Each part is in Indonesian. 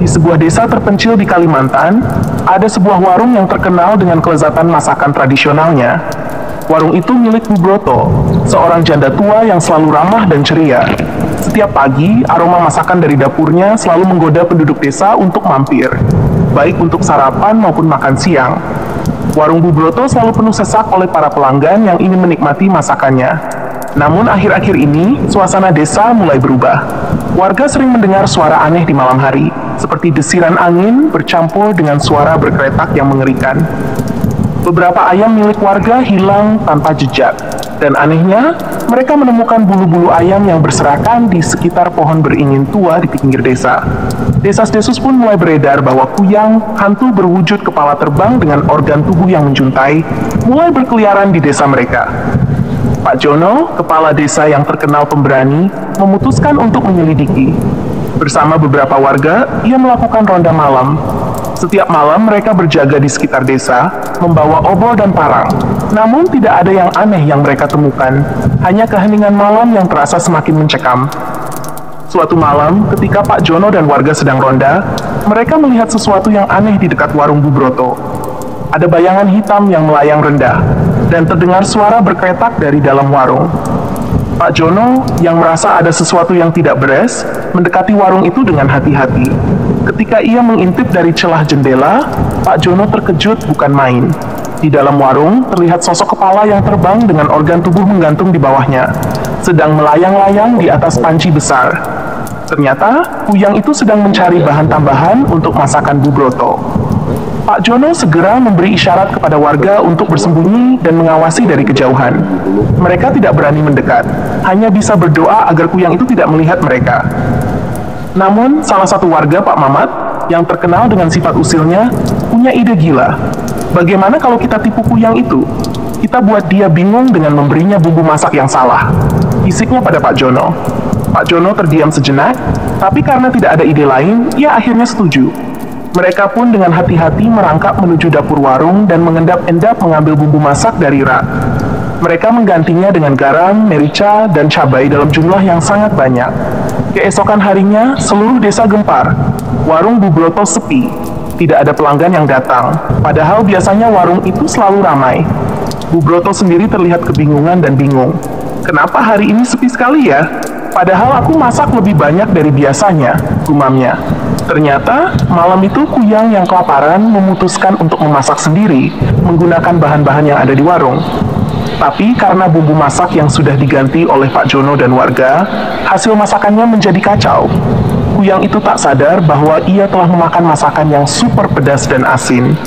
Di sebuah desa terpencil di Kalimantan, ada sebuah warung yang terkenal dengan kelezatan masakan tradisionalnya. Warung itu milik Bu Broto, seorang janda tua yang selalu ramah dan ceria. Setiap pagi, aroma masakan dari dapurnya selalu menggoda penduduk desa untuk mampir, baik untuk sarapan maupun makan siang. Warung Bu Broto selalu penuh sesak oleh para pelanggan yang ingin menikmati masakannya. Namun akhir-akhir ini, suasana desa mulai berubah. Warga sering mendengar suara aneh di malam hari, seperti desiran angin bercampur dengan suara berkretak yang mengerikan. Beberapa ayam milik warga hilang tanpa jejak, dan anehnya, mereka menemukan bulu-bulu ayam yang berserakan di sekitar pohon beringin tua di pinggir desa. Desas-desus pun mulai beredar bahwa Kuyang, hantu berwujud kepala terbang dengan organ tubuh yang menjuntai, mulai berkeliaran di desa mereka. Pak Jono, kepala desa yang terkenal pemberani, memutuskan untuk menyelidiki. Bersama beberapa warga, ia melakukan ronda malam. Setiap malam mereka berjaga di sekitar desa, membawa obor dan parang. Namun tidak ada yang aneh yang mereka temukan, hanya keheningan malam yang terasa semakin mencekam. Suatu malam, ketika Pak Jono dan warga sedang ronda, mereka melihat sesuatu yang aneh di dekat warung Bu Broto. Ada bayangan hitam yang melayang rendah, dan terdengar suara berkretak dari dalam warung. Pak Jono, yang merasa ada sesuatu yang tidak beres, mendekati warung itu dengan hati-hati. Ketika ia mengintip dari celah jendela, Pak Jono terkejut bukan main. Di dalam warung, terlihat sosok kepala yang terbang dengan organ tubuh menggantung di bawahnya, sedang melayang-layang di atas panci besar. Ternyata, Kuyang itu sedang mencari bahan tambahan untuk masakan Bu Broto. Pak Jono segera memberi isyarat kepada warga untuk bersembunyi dan mengawasi dari kejauhan. Mereka tidak berani mendekat, hanya bisa berdoa agar Kuyang itu tidak melihat mereka. Namun, salah satu warga, Pak Mamat, yang terkenal dengan sifat usilnya, punya ide gila. Bagaimana kalau kita tipu Kuyang itu? Kita buat dia bingung dengan memberinya bumbu masak yang salah. Bisiknya pada Pak Jono. Pak Jono terdiam sejenak, tapi karena tidak ada ide lain, ia akhirnya setuju. Mereka pun dengan hati-hati merangkap menuju dapur warung dan mengendap-endap mengambil bumbu masak dari rak. Mereka menggantinya dengan garam, merica, dan cabai dalam jumlah yang sangat banyak. Keesokan harinya, seluruh desa gempar. Warung Bu Broto sepi. Tidak ada pelanggan yang datang. Padahal biasanya warung itu selalu ramai. Bu Broto sendiri terlihat kebingungan dan bingung. Kenapa hari ini sepi sekali ya? Padahal aku masak lebih banyak dari biasanya, gumamnya. Ternyata, malam itu Kuyang yang kelaparan memutuskan untuk memasak sendiri, menggunakan bahan-bahan yang ada di warung. Tapi karena bumbu masak yang sudah diganti oleh Pak Jono dan warga, hasil masakannya menjadi kacau. Kuyang itu tak sadar bahwa ia telah memakan masakan yang super pedas dan asin.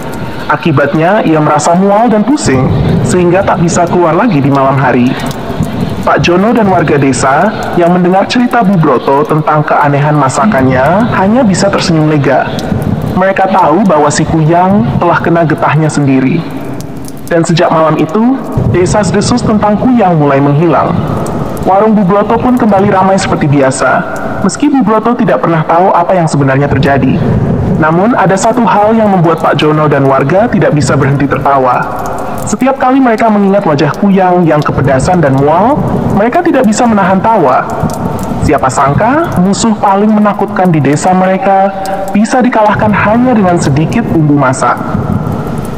Akibatnya, ia merasa mual dan pusing, sehingga tak bisa keluar lagi di malam hari. Pak Jono dan warga desa yang mendengar cerita Bu Broto tentang keanehan masakannya hanya bisa tersenyum lega. Mereka tahu bahwa si Kuyang telah kena getahnya sendiri. Dan sejak malam itu, desas-desus tentang Kuyang mulai menghilang. Warung Bu Broto pun kembali ramai seperti biasa, meski Bu Broto tidak pernah tahu apa yang sebenarnya terjadi. Namun ada satu hal yang membuat Pak Jono dan warga tidak bisa berhenti tertawa. Setiap kali mereka mengingat wajah Kuyang yang kepedasan dan mual, mereka tidak bisa menahan tawa. Siapa sangka, musuh paling menakutkan di desa mereka bisa dikalahkan hanya dengan sedikit bumbu masak.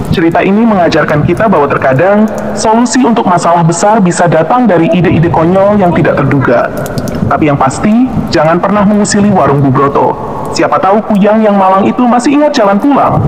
Cerita ini mengajarkan kita bahwa terkadang solusi untuk masalah besar bisa datang dari ide-ide konyol yang tidak terduga. Tapi yang pasti, jangan pernah mengusili warung Bu Broto. Siapa tahu Kuyang yang malang itu masih ingat jalan pulang.